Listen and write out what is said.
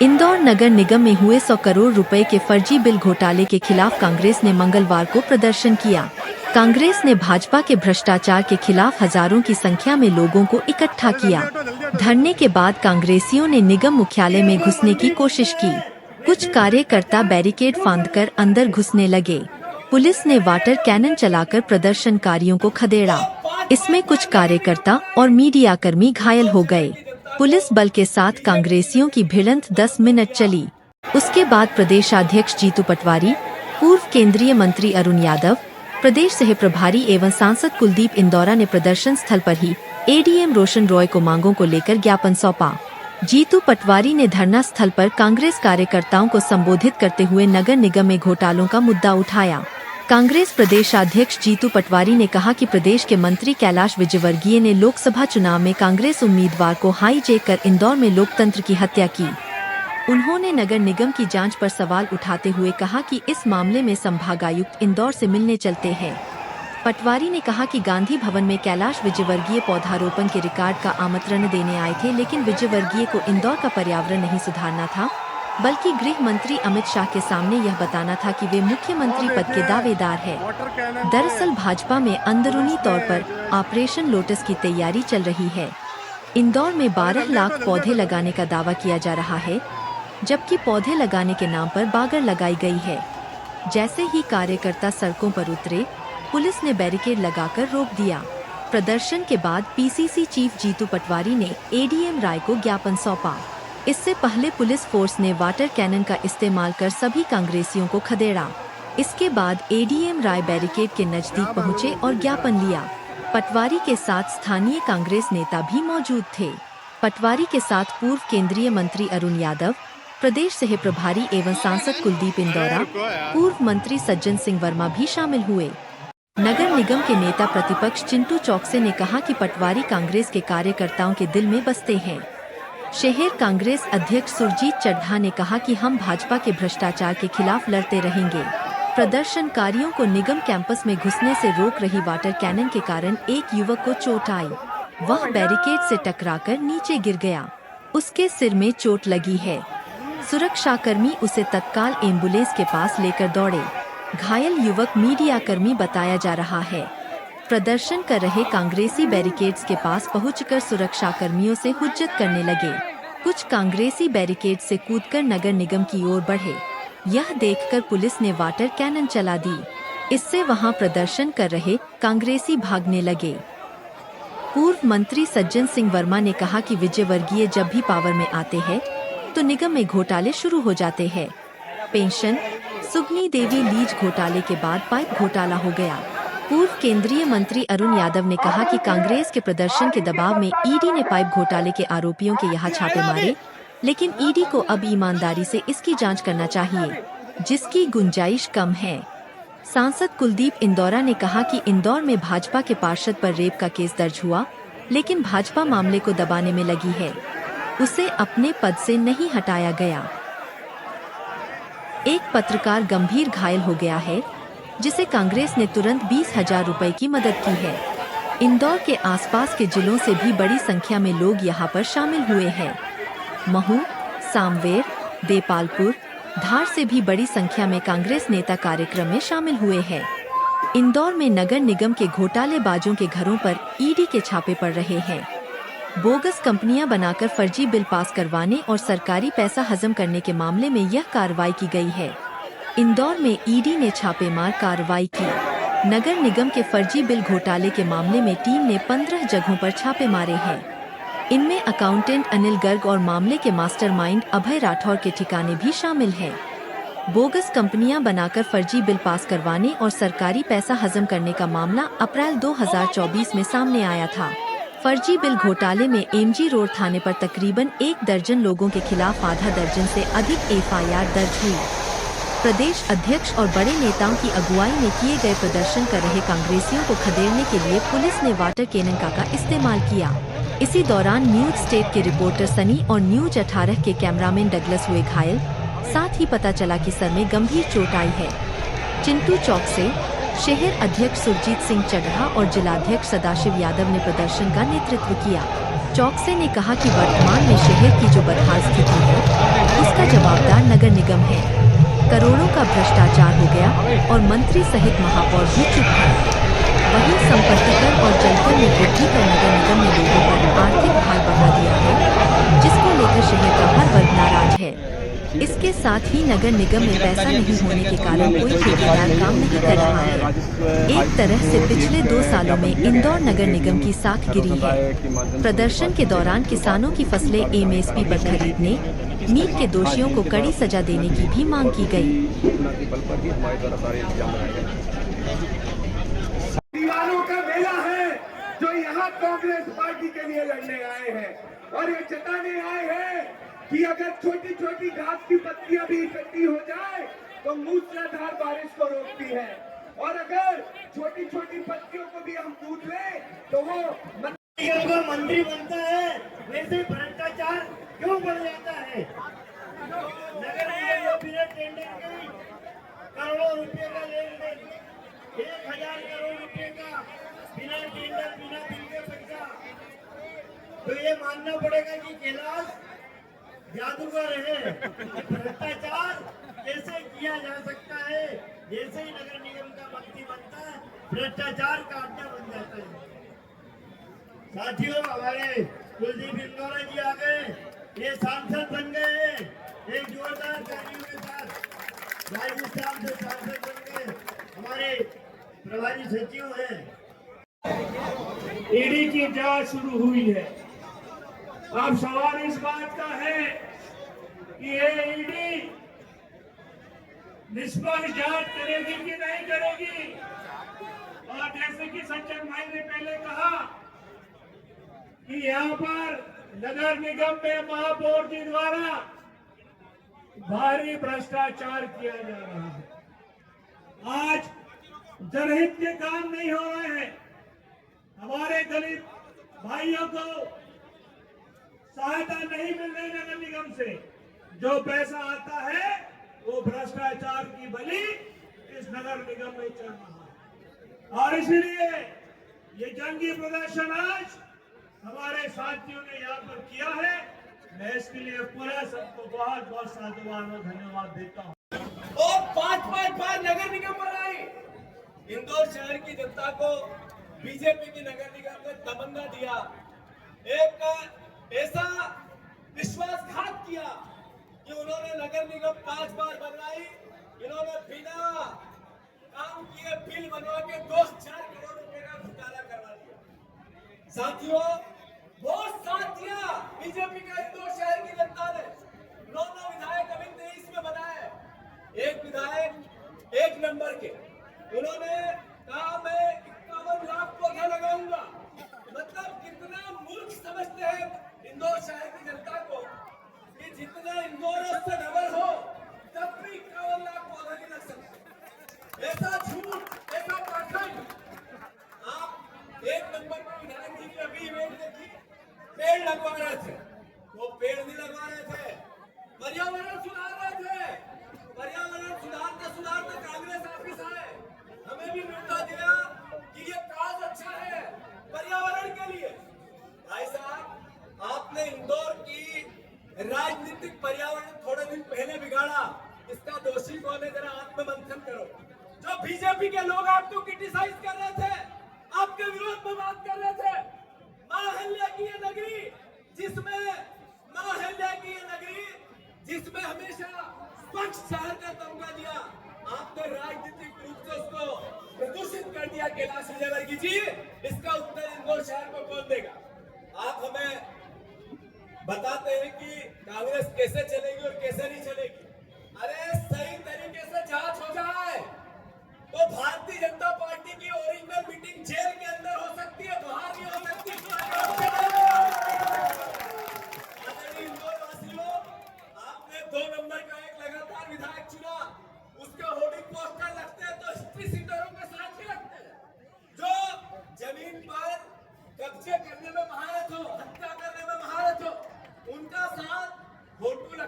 इंदौर नगर निगम में हुए 100 करोड़ रुपए के फर्जी बिल घोटाले के खिलाफ कांग्रेस ने मंगलवार को प्रदर्शन किया। कांग्रेस ने भाजपा के भ्रष्टाचार के खिलाफ हजारों की संख्या में लोगों को इकट्ठा किया। धरने के बाद कांग्रेसियों ने निगम मुख्यालय में घुसने की कोशिश की। कुछ कार्यकर्ता बैरिकेड फांदकर अंदर घुसने लगे। पुलिस ने वाटर कैनन चलाकर प्रदर्शनकारियों को खदेड़ा। इसमें कुछ कार्यकर्ता और मीडियाकर्मी घायल हो गए। पुलिस बल के साथ कांग्रेसियों की भिड़ंत 10 मिनट चली। उसके बाद प्रदेशाध्यक्ष जीतू पटवारी, पूर्व केंद्रीय मंत्री अरुण यादव, प्रदेश सह प्रभारी एवं सांसद कुलदीप इंदौरा ने प्रदर्शन स्थल पर ही एडीएम रोशन रॉय को मांगों को लेकर ज्ञापन सौंपा। जीतू पटवारी ने धरना स्थल पर कांग्रेस कार्यकर्ताओं को संबोधित करते हुए नगर निगम में घोटालों का मुद्दा उठाया। कांग्रेस प्रदेशाध्यक्ष जीतू पटवारी ने कहा कि प्रदेश के मंत्री कैलाश विजयवर्गीय ने लोकसभा चुनाव में कांग्रेस उम्मीदवार को हाईजैक कर इंदौर में लोकतंत्र की हत्या की। उन्होंने नगर निगम की जांच पर सवाल उठाते हुए कहा कि इस मामले में संभागायुक्त इंदौर से मिलने चलते हैं। पटवारी ने कहा कि गांधी भवन में कैलाश विजयवर्गीय पौधारोपण के रिकॉर्ड का आमंत्रण देने आए थे, लेकिन विजयवर्गीय को इंदौर का पर्यावरण नहीं सुधारना था, बल्कि गृह मंत्री अमित शाह के सामने यह बताना था कि वे मुख्यमंत्री पद के दावेदार हैं। दरअसल भाजपा में अंदरूनी तौर पर ऑपरेशन लोटस की तैयारी चल रही है। इंदौर में 12 लाख पौधे लगाने का दावा किया जा रहा है, जबकि पौधे लगाने के नाम पर बागर लगाई गई है। जैसे ही कार्यकर्ता सड़कों पर उतरे, पुलिस ने बैरिकेड लगाकर रोक दिया। प्रदर्शन के बाद पीसीसी चीफ जीतू पटवारी ने एडीएम राय को ज्ञापन सौंपा। इससे पहले पुलिस फोर्स ने वाटर कैनन का इस्तेमाल कर सभी कांग्रेसियों को खदेड़ा। इसके बाद एडीएम राय बैरिकेड के नजदीक पहुंचे और ज्ञापन लिया। पटवारी के साथ स्थानीय कांग्रेस नेता भी मौजूद थे। पटवारी के साथ पूर्व केंद्रीय मंत्री अरुण यादव, प्रदेश सह प्रभारी एवं सांसद कुलदीप इंदौरा, पूर्व मंत्री सज्जन सिंह वर्मा भी शामिल हुए। नगर निगम के नेता प्रतिपक्ष चिंटू चौकसे ने कहा कि पटवारी कांग्रेस के कार्यकर्ताओं के दिल में बसते हैं। शहर कांग्रेस अध्यक्ष सुरजीत चड्ढा ने कहा कि हम भाजपा के भ्रष्टाचार के खिलाफ लड़ते रहेंगे। प्रदर्शनकारियों को निगम कैंपस में घुसने से रोक रही वाटर कैनन के कारण एक युवक को चोट आई। वह बैरिकेड से टकराकर नीचे गिर गया। उसके सिर में चोट लगी है। सुरक्षाकर्मी उसे तत्काल एम्बुलेंस के पास लेकर दौड़े। घायल युवक मीडियाकर्मी बताया जा रहा है। प्रदर्शन कर रहे कांग्रेसी बैरिकेड्स के पास पहुंचकर सुरक्षाकर्मियों से हुज्जत करने लगे। कुछ कांग्रेसी बैरिकेड से कूदकर नगर निगम की ओर बढ़े। यह देखकर पुलिस ने वाटर कैनन चला दी। इससे वहां प्रदर्शन कर रहे कांग्रेसी भागने लगे। पूर्व मंत्री सज्जन सिंह वर्मा ने कहा कि विजयवर्गीय जब भी पावर में आते हैं तो निगम में घोटाले शुरू हो जाते हैं। पेंशन, सुगनी देवी लीज घोटाले के बाद पाइप घोटाला हो गया। पूर्व केंद्रीय मंत्री अरुण यादव ने कहा कि कांग्रेस के प्रदर्शन के दबाव में ईडी ने पाइप घोटाले के आरोपियों के यहां छापे मारे, लेकिन ईडी को अब ईमानदारी से इसकी जांच करना चाहिए, जिसकी गुंजाइश कम है। सांसद कुलदीप इंदौरा ने कहा कि इंदौर में भाजपा के पार्षद पर रेप का केस दर्ज हुआ, लेकिन भाजपा मामले को दबाने में लगी है। उसे अपने पद से नहीं हटाया गया। एक पत्रकार गंभीर घायल हो गया है, जिसे कांग्रेस ने तुरंत 20,000 रुपए की मदद की है। इंदौर के आसपास के जिलों से भी बड़ी संख्या में लोग यहां पर शामिल हुए हैं। महू, सामवेर, देपालपुर, धार से भी बड़ी संख्या में कांग्रेस नेता कार्यक्रम में शामिल हुए हैं। इंदौर में नगर निगम के घोटालेबाजों के घरों पर ईडी के छापे पड़ रहे हैं। बोगस कंपनियां बनाकर फर्जी बिल पास करवाने और सरकारी पैसा हजम करने के मामले में यह कार्रवाई की गई है। इंदौर में ईडी ने छापेमार कार्रवाई की। नगर निगम के फर्जी बिल घोटाले के मामले में टीम ने 15 जगहों पर छापे मारे हैं। इनमें अकाउंटेंट अनिल गर्ग और मामले के मास्टरमाइंड अभय राठौर के ठिकाने भी शामिल हैं। बोगस कंपनियां बनाकर फर्जी बिल पास करवाने और सरकारी पैसा हजम करने का मामला अप्रैल 2024 में सामने आया था। फर्जी बिल घोटाले में एमजी रोड थाने पर तकरीबन 1 दर्जन लोगों के खिलाफ आधा दर्जन से अधिक एफआईआर दर्ज हुई। प्रदेश अध्यक्ष और बड़े नेताओं की अगुवाई में किए गए प्रदर्शन कर रहे कांग्रेसियों को खदेड़ने के लिए पुलिस ने वाटर कैनन का इस्तेमाल किया। इसी दौरान न्यूज स्टेट के रिपोर्टर सनी और न्यूज 18 के कैमरामैन डगलस हुए घायल। साथ ही पता चला कि सर में गंभीर चोट आई है। चिंटू चौक से शहर अध्यक्ष सुरजीत सिंह चड्ढा और जिलाध्यक्ष सदाशिव यादव ने प्रदर्शन का नेतृत्व किया। चौकसे ने कहा कि वर्तमान में शहर की जो बदहाल स्थिति है, उसका नगर निगम है। करोड़ों का भ्रष्टाचार हो गया और मंत्री सहित महापौर भी चुप हैं। वहीं संपत्ति कर और जलकर में वृद्धि कर नगर निगम ने लोगों पर आर्थिक भार बढ़ा दिया है, जिसको लेकर शहर का हर वर्ग नाराज है। इसके साथ ही नगर निगम में पैसा नहीं होने के कारण कोई ठेकेदार काम नहीं कर रहा है। एक तरह से पिछले 2 सालों में इंदौर नगर निगम की साख गिरी है। प्रदर्शन के दौरान किसानों की फसलें एमएसपी पर खरीदने, नीट के दोषियों को कड़ी सजा देने की भी मांग की गई। दीवारों का मेला है जो यहाँ कांग्रेस पार्टी के लिए लड़ने आए हैं और ये जताने आए हैं कि अगर छोटी छोटी घास की पत्तियां भी इकट्ठी हो जाए तो मूसलाधार बारिश को रोकती है, और अगर छोटी छोटी पत्तियों को भी हम कूट ले तो वो मंत्री बनता है, वैसे भ्रष्टाचार क्यों बढ़ जाता है? नगर निगम बिना टेंडर के करोड़ों रुपए का लेन देन, 1000 करोड़ रुपए का बिना टेंडर बिना बिल के पैसा, तो ये मानना पड़ेगा कि कैलाश जादूगर है। भ्रष्टाचार कैसे किया जा सकता है? जैसे ही नगर निगम का मंत्री बनता है, भ्रष्टाचार का अड्डा बन जाता है। साथियों, हमारे कुलदीप इंदौरा जी आ गए, ये सांसद बन गए, एक जोरदार तालियों के साथ राजस्थान से सांसद बन गए, हमारे प्रभारी सचिव हैं। ईडी की जांच शुरू हुई है। अब सवाल इस बात का है कि ये ईडी निष्पक्ष जांच करेगी कि नहीं करेगी। और जैसे कि सज्जन भाई ने पहले कहा कि यहाँ पर नगर निगम में महापौर जी द्वारा भारी भ्रष्टाचार किया जा रहा है। आज जनहित के काम नहीं हो रहे हैं। हमारे दलित भाइयों को सहायता नहीं मिल रही नगर निगम से। जो पैसा आता है वो भ्रष्टाचार की बलि इस नगर निगम में चल रहा है, और इसलिए ये जंगी प्रदर्शन आज हमारे साथियों ने यहाँ पर किया है। मैं इसके लिए पूरा सबको बहुत बहुत साधुवाद और धन्यवाद देता हूँ। और 5-5 बार नगर निगम बनाई। इंदौर शहर की जनता को बीजेपी की नगर निगम ने तमन्ना दिया, एक ऐसा विश्वासघात किया कि उन्होंने नगर निगम 5 बार बनाई। इन्होंने बिना काम किए बिल बनवा के 2-4 करोड़ रुपए का घोटाला करवा दिया। साथियों, बहुत साथ दिया बीजेपी का इंदौर शहर की जनता ने। 9 विधायक अभी 23 में बनाए, एक विधायक 1 नंबर के, उन्होंने कहा मैं 51 लाख पौधा लगाऊंगा। मतलब कितना मूर्ख समझते हैं इंदौर शहर की जनता को कि जितना इंदौर से डबल हो तब भी 51 लाख पौधा नहीं लग सकते। ऐसा झूठ, ऐसा पाखंड। आप 1 नंबर पर विधायक जी की अभी इवेंट देखी, पेड़ लगवा रहे थे, वो पेड़ नहीं लगवा रहे थे, पर्यावरण सुधार रहे थे। पर्यावरण सुधारते सुधारते कांग्रेस ऑफिस आए, हमें भी न्योता दिया कि ये काज अच्छा है पर्यावरण के लिए। भाई साहब, आपने इंदौर की राजनीतिक पर्यावरण थोड़े दिन पहले बिगाड़ा, इसका दोषी कौन है? जरा आत्ममंथन करो। जो बीजेपी के लोग आपको क्रिटिसाइज कर रहे थे, आपके विरोध में बात कर रहे थे, माहल्ले की ये नगरी जिसमें हमेशा स्वच्छ शहर का तमगा दिया, आपने राजनीतिक रूप से उसको प्रदूषित कर दिया। कैलाश विजयवर्गीय जी, इसका उत्तर इंदौर शहर को कौन देगा? आप हमें बताते हैं कि कांग्रेस कैसे चलेगी और कैसे नहीं चलेगी। अरे सही तरीके से जांच हो जाए तो भारतीय जनता पार्टी की ओरिजिनल मीटिंग जेल के अंदर हो सकती है, बाहर नहीं हो सकती। इंदौर वासियों, आपने 2 नंबर का एक लगातार विधायक चुना, उसके होर्डिंग पोस्टर लगते हैं तो हिस्ट्री सीटरों के साथ ही लगते हैं। जो जमीन पर कब्जे करने में महारत हो, हत्या करने में महारत हो, उनका साथ फोटो